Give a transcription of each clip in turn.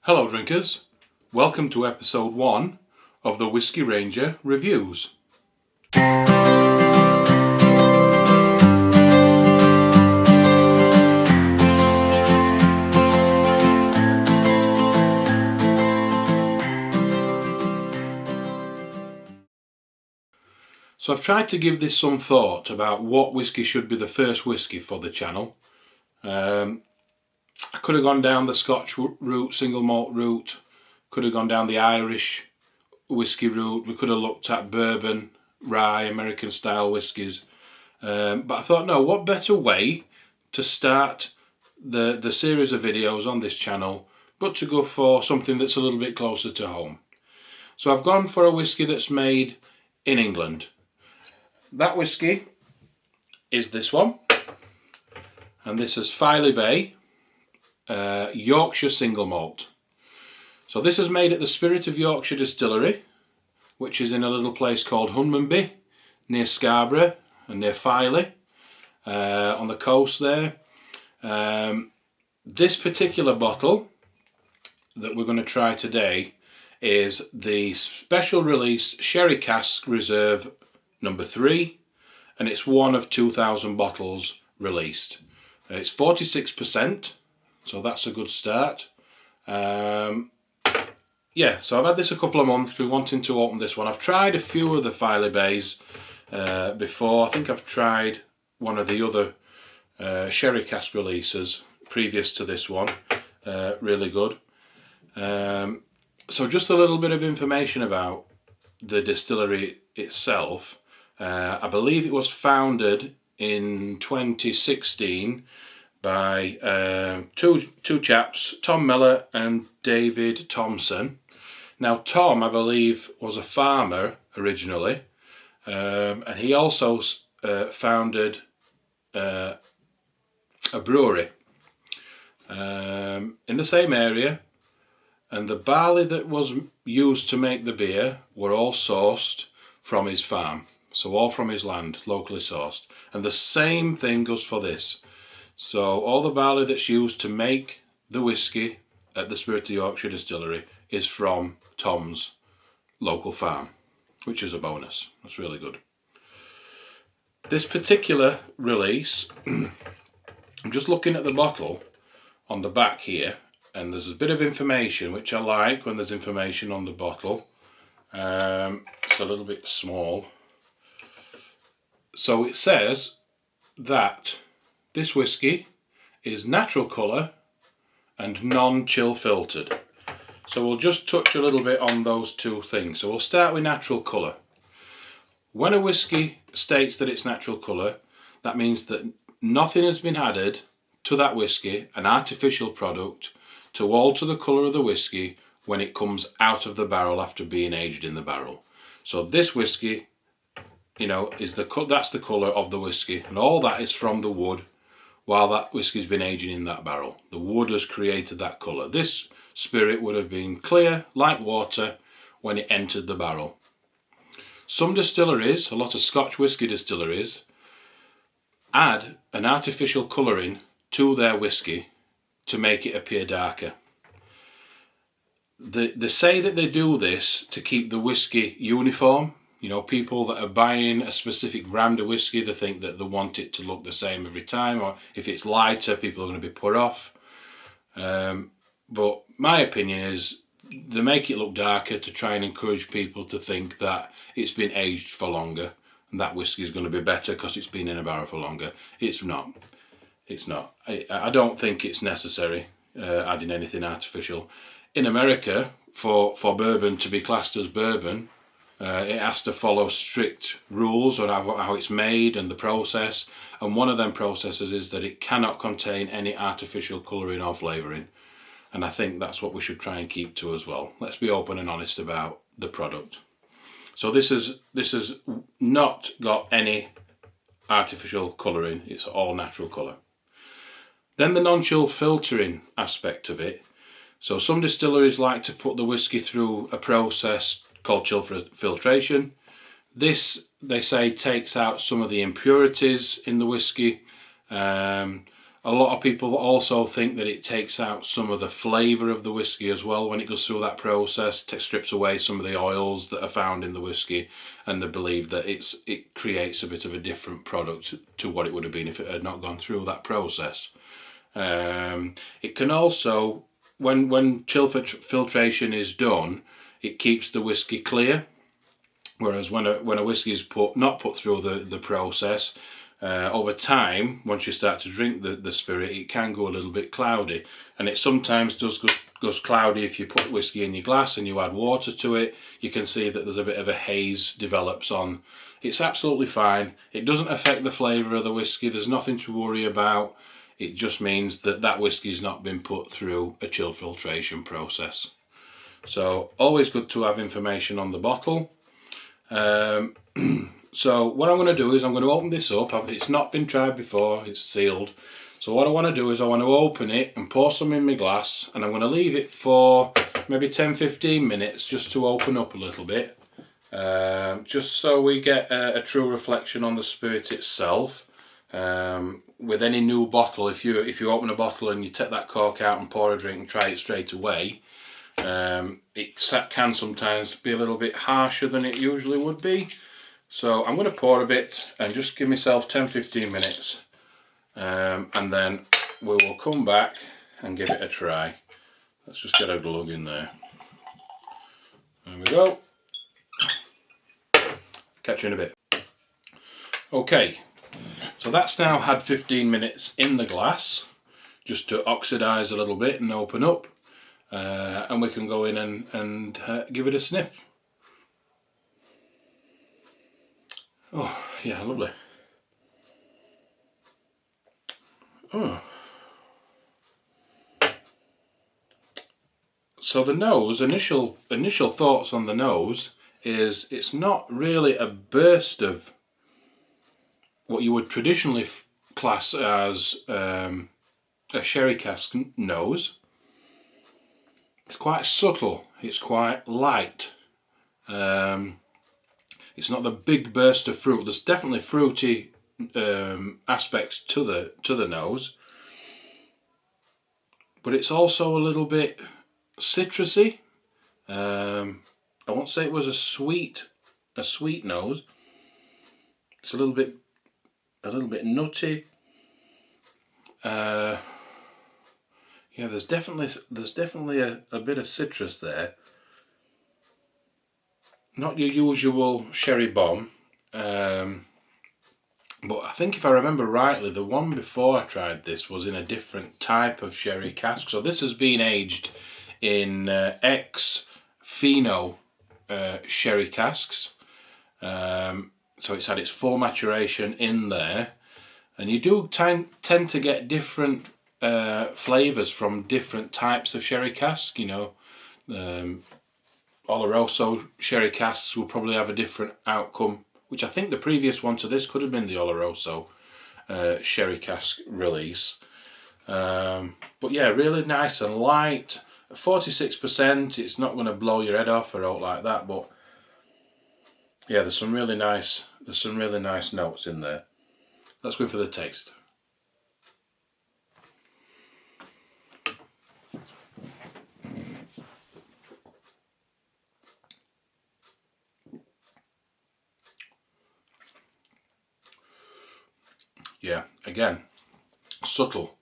Hello drinkers, welcome to episode 1 of the Whisky Ranger Reviews. So I've tried to give this some thought about what whisky should be the first whisky for the channel. I could have gone down the Scotch route, single malt route, could have gone down the Irish whisky route, we could have looked at bourbon, rye, American style whiskies, but I thought no, what better way to start the series of videos on this channel but to go for something that's a little bit closer to home. So I've gone for a whisky that's made in England. That whisky is this one, and this is Filey Bay Yorkshire single malt. So this is made at the Spirit of Yorkshire distillery, which is in a little place called Hunmanby near Scarborough and near Filey on the coast there. This particular bottle that we're going to try today is the special release Sherry Cask Reserve number 3, and it's one of 2,000 bottles released. It's 46%, so that's a good start. Yeah, so I've had this a couple of months, been wanting to open this one. I've tried a few of the Filey Bays before. I think I've tried one of the other Sherry Cask releases previous to this one, really good. So just a little bit of information about the distillery itself. I believe it was founded in 2016 by two chaps, Tom Miller and David Thompson. Now Tom, I believe, was a farmer originally, and he also founded a brewery in the same area, and the barley that was used to make the beer were all sourced from his farm, so all from his land, locally sourced. And the same thing goes for this. So all the barley that's used to make the whisky at the Spirit of Yorkshire distillery is from Tom's local farm, which is a bonus. That's really good. This particular release, I'm just looking at the bottle on the back here, and there's a bit of information which I like when there's information on the bottle. It's a little bit small. So it says that this whisky is natural colour and non-chill filtered. So we'll just touch a little bit on those two things. So we'll start with natural colour. When a whisky states that it's natural colour, that means that nothing has been added to that whisky, an artificial product, to alter the colour of the whisky when it comes out of the barrel after being aged in the barrel. So this whisky, you know, that's the colour of the whisky, and all that is from the wood while that whisky's been aging in that barrel. The wood has created that colour. This spirit would have been clear like water when it entered the barrel. Some distilleries, a lot of Scotch whisky distilleries, add an artificial colouring to their whisky to make it appear darker. They say that they do this to keep the whisky uniform. You know, people that are buying a specific brand of whisky, they think that they want it to look the same every time, or if it's lighter, people are going to be put off. But my opinion is they make it look darker to try and encourage people to think that it's been aged for longer and that whisky is going to be better because it's been in a barrel for longer. It's not. It's not. I don't think it's necessary adding anything artificial. In America, for bourbon to be classed as bourbon, it has to follow strict rules on how it's made and the process, and one of them processes is that it cannot contain any artificial colouring or flavouring, and I think that's what we should try and keep to as well. Let's be open and honest about the product. So this has not got any artificial colouring, it's all natural colour. Then the non-chill filtering aspect of it. So some distilleries like to put the whisky through a process called chill filtration. This, they say, takes out some of the impurities in the whisky, A lot of people also think that it takes out some of the flavour of the whisky as well when it goes through that process. It strips away some of the oils that are found in the whisky, and they believe that it creates a bit of a different product to what it would have been if it had not gone through that process. It can also, when chill filtration is done, it keeps the whisky clear. Whereas when a whisky is not put through the process, over time, once you start to drink the spirit, it can go a little bit cloudy, and it sometimes goes cloudy if you put whisky in your glass and you add water to it. You can see that there's a bit of a haze develops on. It's absolutely fine. It doesn't affect the flavour of the whisky. There's nothing to worry about. It just means that whisky's not been put through a chill filtration process. So always good to have information on the bottle. So what I'm going to do is I'm going to open this up. It's not been tried before, it's sealed. So what I want to do is I want to open it and pour some in my glass, and I'm going to leave it for maybe 10-15 minutes just to open up a little bit, just so we get a true reflection on the spirit itself. With any new bottle, if you open a bottle and you take that cork out and pour a drink and try it straight away, it can sometimes be a little bit harsher than it usually would be. So I'm going to pour a bit and just give myself 10-15 minutes, and then we will come back and give it a try. Let's just get a glug in there. There we go. Catch you in a bit. Okay, so that's now had 15 minutes in the glass, just to oxidise a little bit and open up, and we can go in and give it a sniff. Oh, yeah, lovely. Oh. So the nose, initial thoughts on the nose is it's not really a burst of what you would traditionally class as a sherry cask nose. It's quite subtle, it's quite light. It's not the big burst of fruit. There's definitely fruity aspects to the nose, but it's also a little bit citrusy. I won't say it was a sweet nose. It's a little bit nutty. Yeah, there's definitely a bit of citrus there. Not your usual sherry bomb, but I think if I remember rightly, the one before I tried this was in a different type of sherry cask. So this has been aged in ex-Fino sherry casks. So it's had its full maturation in there, and you do tend to get different flavours from different types of sherry cask. You know, Oloroso sherry casks will probably have a different outcome, which I think the previous one to this could have been the Oloroso sherry cask release. But yeah, really nice and light. 46%. It's not going to blow your head off or out like that, but yeah, there's some really nice notes in there. Let's go for the taste. Yeah, again, subtle.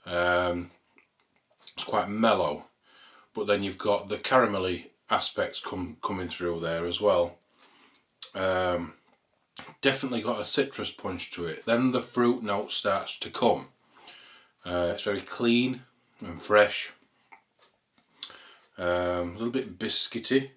It's quite mellow, but then you've got the caramelly aspects coming through there as well. Definitely got a citrus punch to it. Then the fruit note starts to come. It's very clean and fresh. A little bit biscuity.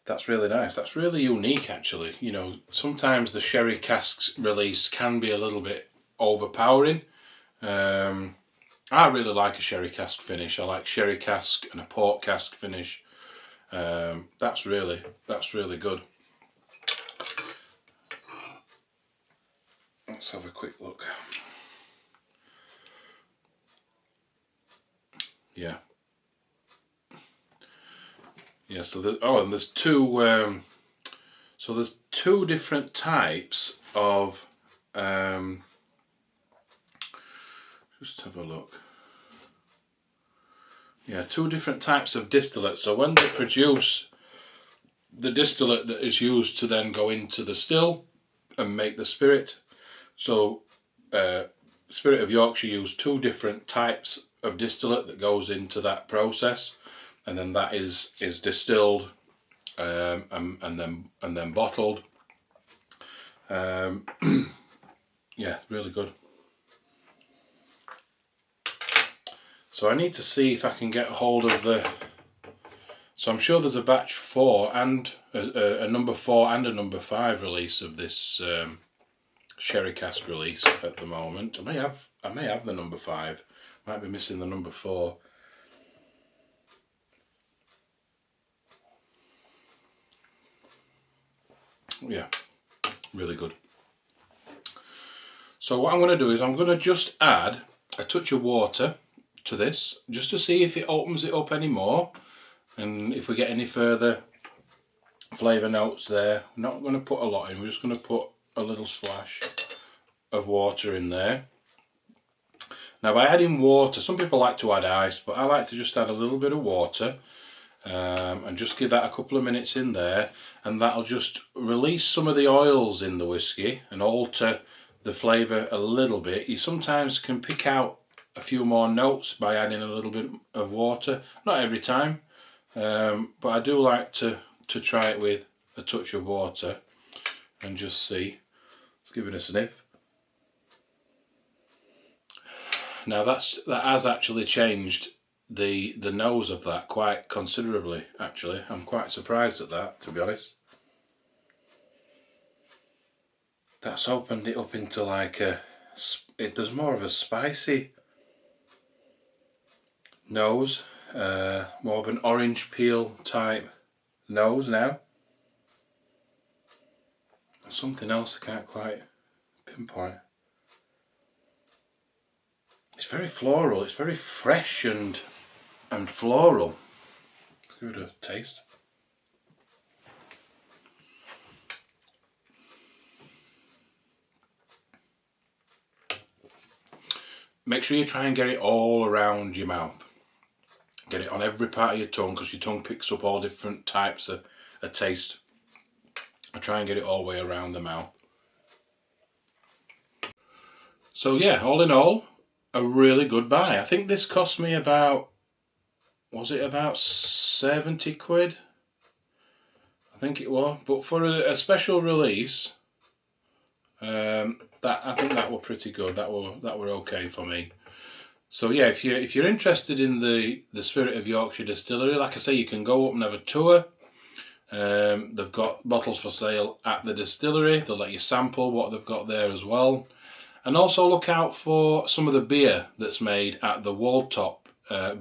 That's really nice. That's really unique, actually. You know, sometimes the sherry casks release can be a little bit overpowering. I really like a sherry cask finish. I like sherry cask and a port cask finish. That's really good. Let's have a quick look. Yeah. Yeah, so and there's two. So there's two different types of just have a look. Yeah, 2 different types of distillate. So when they produce the distillate that is used to then go into the still and make the spirit, so Spirit of Yorkshire use 2 different types of distillate that goes into that process, and then that is distilled and then bottled. Yeah, really good. So I need to see if I can get a hold of the. So I'm sure there's a batch 4 and a number 4 and a number 5 release of this sherry cask release at the moment. I may have the number 5. Might be missing the number 4. Yeah, really good. So what I'm going to do is I'm going to just add a touch of water to this, just to see if it opens it up any more and if we get any further flavour notes there. I'm not going to put a lot in, we're just going to put a little splash of water in there. Now by adding water, some people like to add ice, but I like to just add a little bit of water and just give that a couple of minutes in there, and that'll just release some of the oils in the whiskey and alter the flavour a little bit. You sometimes can pick out a few more notes by adding a little bit of water, not every time, but I do like to try it with a touch of water and just see. Let's give it a sniff. Now that has actually changed the nose of that quite considerably, actually. I'm quite surprised at that, to be honest. That's opened it up into like there's more of a spicy nose, more of an orange peel type nose now. Something else I can't quite pinpoint. It's very floral, it's very fresh and floral. Let's give it a taste. Make sure you try and get it all around your mouth. Get it on every part of your tongue, because your tongue picks up all different types of taste. I try and get it all the way around the mouth. So yeah, all in all, a really good buy. I think this cost me about, was it about 70 quid? I think it was, but for a special release, I think that were pretty good. That were okay for me. So yeah, if you're interested in the Spirit of Yorkshire distillery, like I say, you can go up and have a tour. They've got bottles for sale at the distillery. They'll let you sample what they've got there as well. And also look out for some of the beer that's made at the Waldtop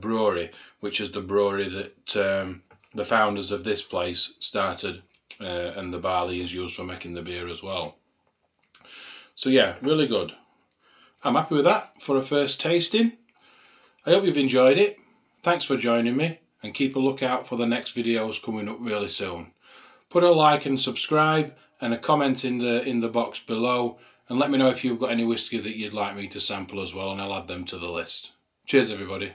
brewery, which is the brewery that the founders of this place started, and the barley is used for making the beer as well. So yeah, really good. I'm happy with that for a first tasting. I hope you've enjoyed it. Thanks for joining me, and keep a lookout for the next videos coming up really soon. Put a like and subscribe and a comment in the box below, and let me know if you've got any whiskey that you'd like me to sample as well, and I'll add them to the list. Cheers everybody.